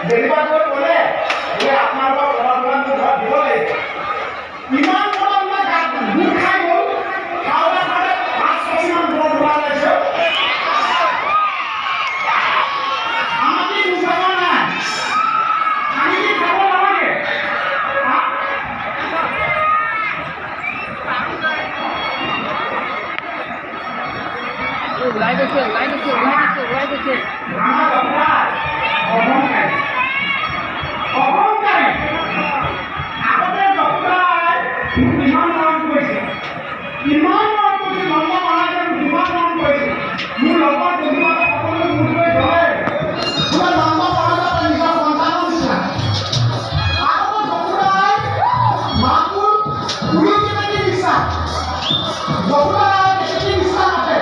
Deliver কৰি ক'লে যে আপোনালোকৰ ঘৰত দিব লাগিব ইমান পৰমা গাত দুখ খাই গ'ল খাওঁতে খাওঁতে 5 কেজিমান ব্লড ওলাইছে আমি বুজাব নাই আমি কি খাব নালাগে লাইট আছে আমার বাবা অহংকারী অহংকারী আগতে ডক্টর ইমান মৰম কৰিছে মন্দ মহাজন ইমান মৰম কৰিছে মোৰ লগত দুদিনমান সকলো মুঠ হৈ ধৰে পুৰা মন্দ মহাজন নিজৰ সন্তানৰ নিচিনা আগতে ডক্টৰ মাতবোৰ গুৰু কেনেকৈ বিশ্বাস ডক্টৰ কেনেকৈ বিশ্বাস আছে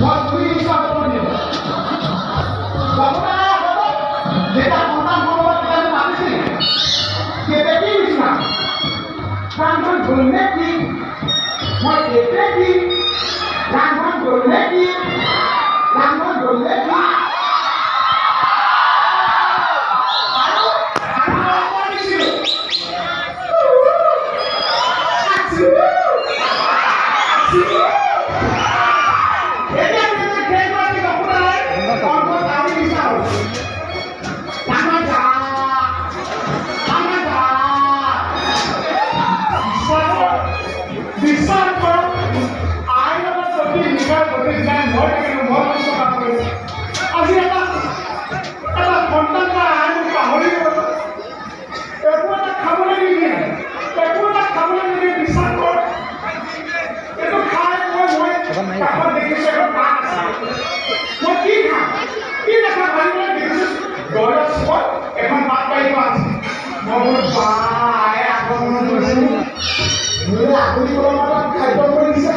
মই গুৰি বিশ্বাস কৰিম ডক্টৰ যেটা সন্তান সম্ভৱত তেতিয়াহ'লে মাতিছিল কেনেকৈ বিশ্বাস কামখন গ'লনে কি মই এতে কি কামখন গ'লনে কি আৰু কৰিছিলোঁ এতিয়া খেলবাতি ডক্টৰ অন্তত আমি বিচাৰোঁ বিশ্বাস কৰক আইনৰ প্ৰতি নিজৰ প্ৰতি নাই মই কাম কৰিছোঁ আজি এটা সন্তান বা আইন পাহৰি গ'ল একো এটা খাবলৈ নিদিয়ে বিশ্বাস কৰ এইটো খাই মই কাষত দেখিছোঁ এখন পাত আছে মই কি খাম কি দেখা ভাবিবলৈ দেখিছোঁ দৰ্জা চুকত এখন পাত পাৰি থোৱা আছে মই বোলো বাই আগমন কৰিছোঁ মোৰে আপুনি অলপমান খাদ্য কৰি দিছে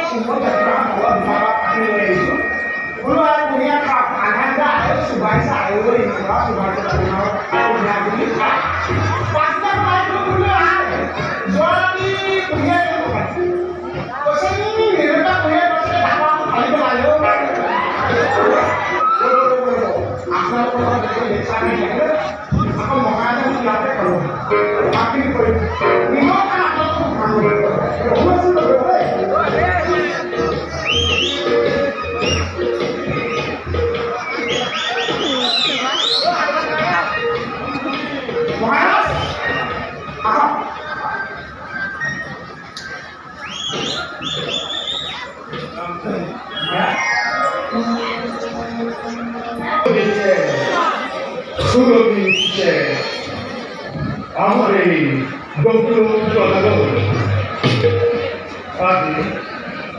Semua jadi kalau bicara ini itu, dulu aku punya anak ada subah saya ini, subah saya punya duit, pasti main dulu ada, soalnya punya itu kan, terus ini mereka punya pasti apa kali kelayu, asal kalau dari sana ya, aku mau ada siapa kalau, tapi ini kan aku kamu, aku sudah berapa? আমার এই গভীর জনগণ আজ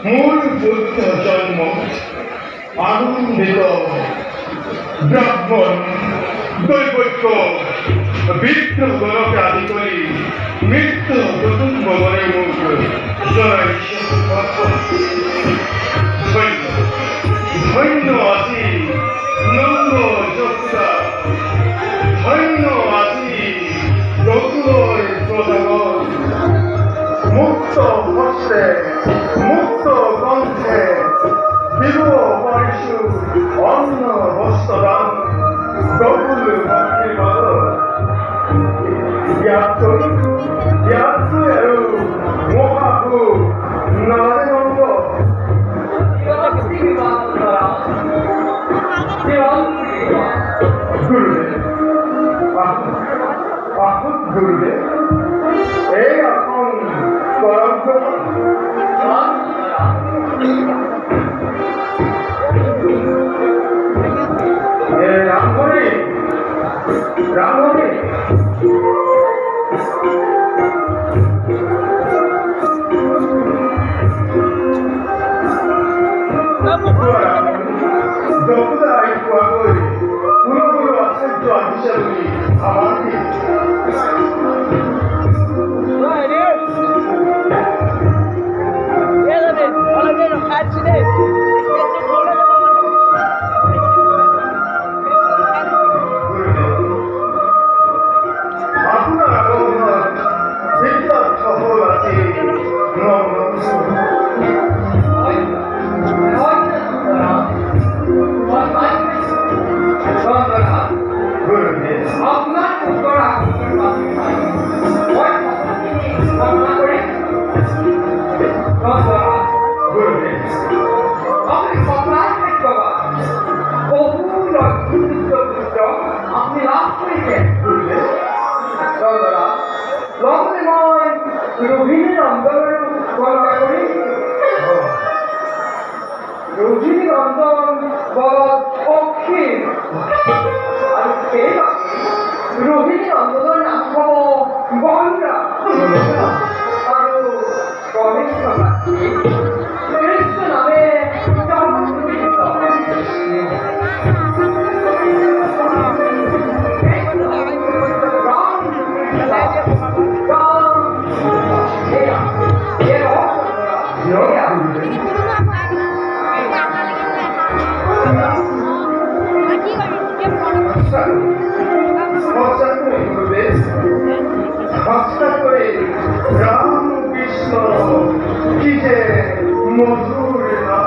মূল বুদ্ধ জন্ম আনন্দিত ব্রাহ্মণ দৈবৈক্য বিদ্রোহকে আদি করি মৃত্যু কুটুম্ব মনে মুখ জয় ধন্য আছি নন্দ যোদ্ধা ধন্য আছি রঘুর প্রজাগণ মুক্ত হস্তে মুক্ত কণ্ঠে দিব পরিশু অন্ন বস্ত্রদান প্রফুল্ল ভক্তি বল ইয়াত্তু মহাভূ নারায়ণঙ্গ গুরুদেব এই এখন রামহরি রামহরি যতদাই কোয়া করি পুরোপুরো আশ্চর্য হিসাবে আমার আপনি লাভ করেছেন রোহিণীর অন্দর গলা করি রোহিণীর অন্দর গলা পক্ষী আর রোহিণীর অন্দর নাম হব গঙ্গা আর কনিষ্ঠ কৃষ্ণ নামে রামকৃষ্ণ কি যে মধুর না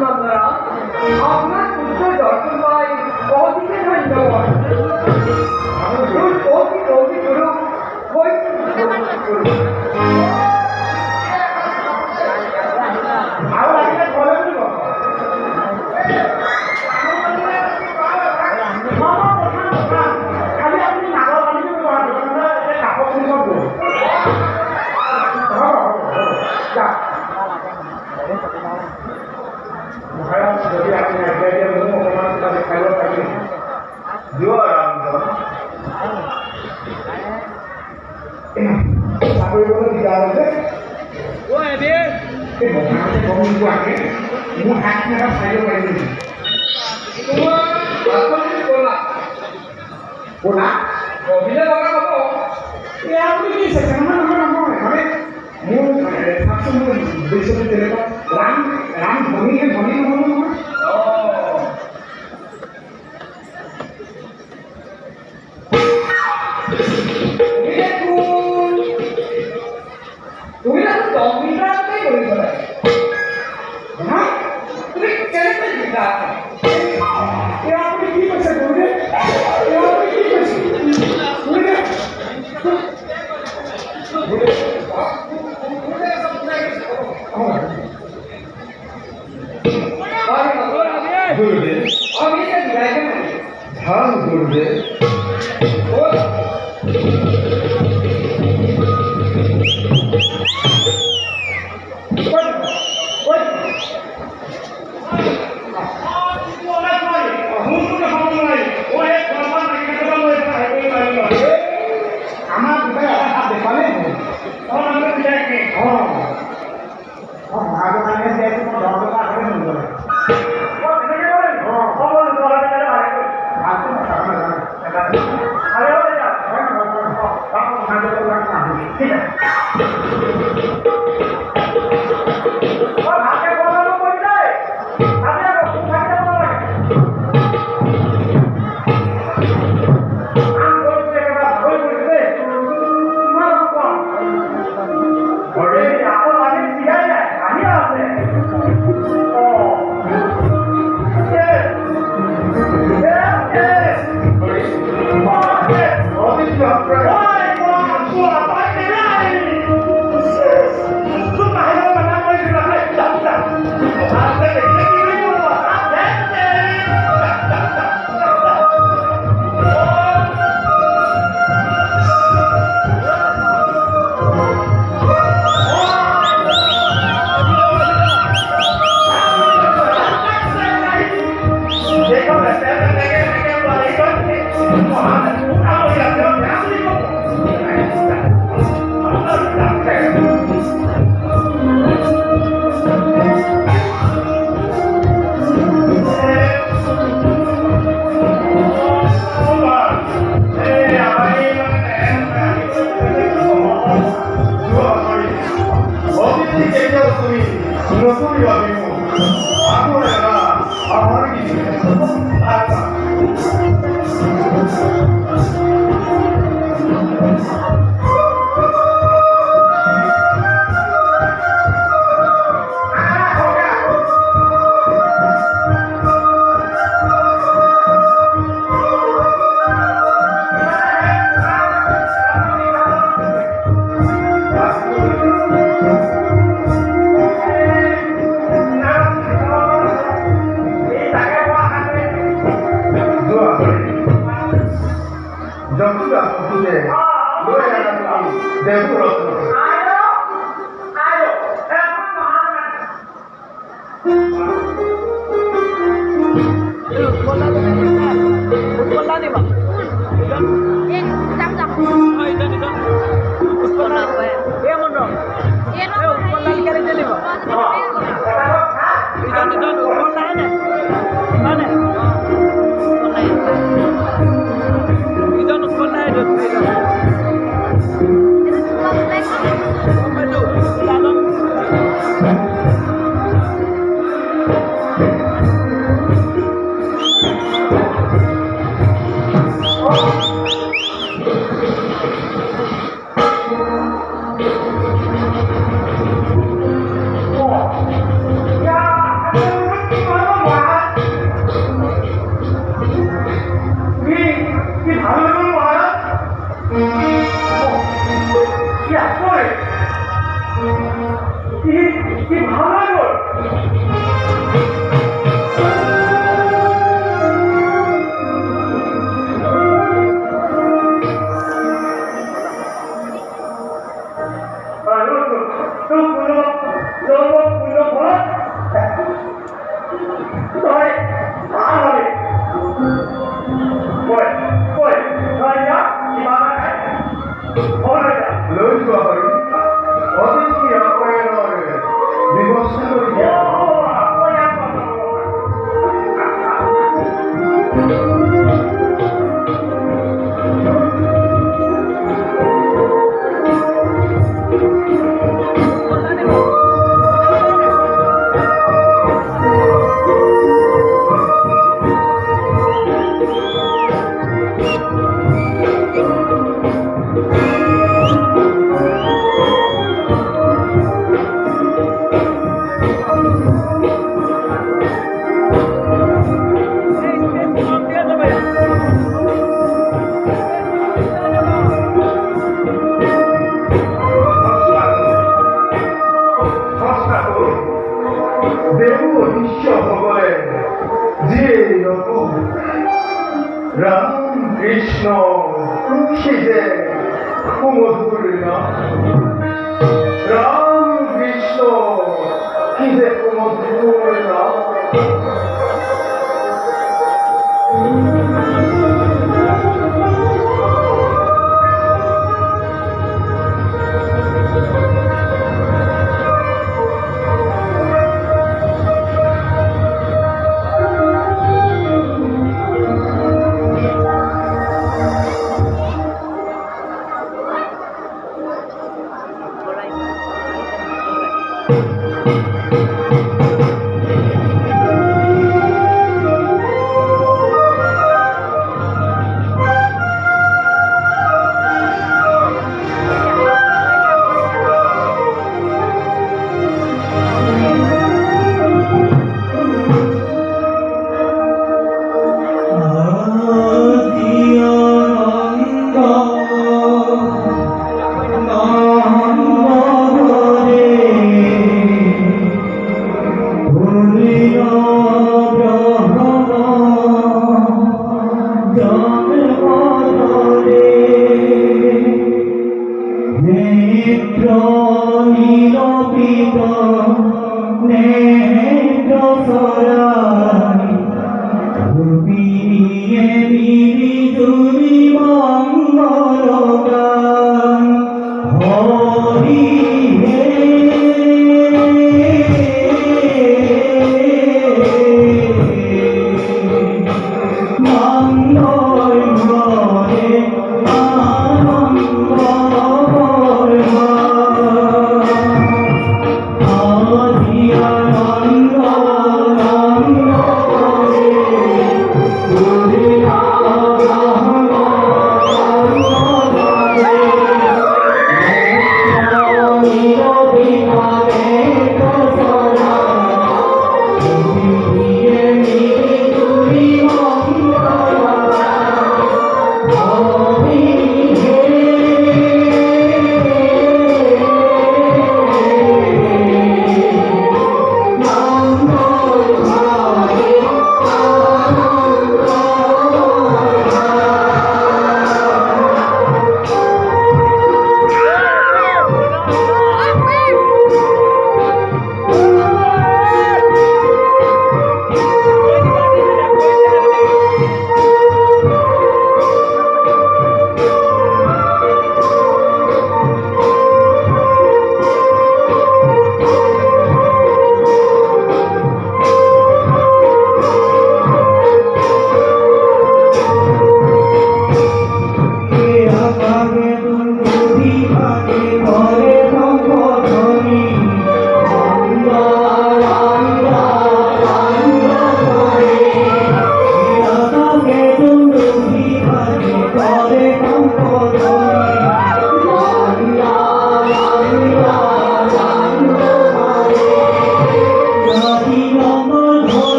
বন্ধুরা আপনার পুত্র দর্শন পাই অধিকে ধন্যবাদ অতি অতি গুরু ଆଉ ଆଜିକା ଘରେ ବି କହ ଖାଲି আপনি নাগর পানিকে ব্যবহার করবেন না এটা কাপড় দিয়ে করবো যা মহারাজ যদি আপনি আজ্ঞা দিয়ে মনে অপমান করে খাইব পারি দিও আরাম চাকরি করে দিয়া হয়েছে ও এদে এই মহারাজে গমন আগে মু হাত মেরা খাইব পারি তোমার বাস্তবিক কোলা কোলা অভিলে লগা হব এ আপনি কি সেখানে মানে মু ফাংশন মু বেশি দিলে রাম রাম ধনী ধনী নহব নহয় তুমি না তো মিটারতে করি বলে হ্যাঁ তুমি কেন জিতা এ আপনি কি করছে তুমি এ আপনি কি করছে गुरुदेव अभी तक लायक नहीं हाँ गुरुदेव Ram Krishna Shive Kumudurna Ram Krishna Shive Kumudurna Thank you.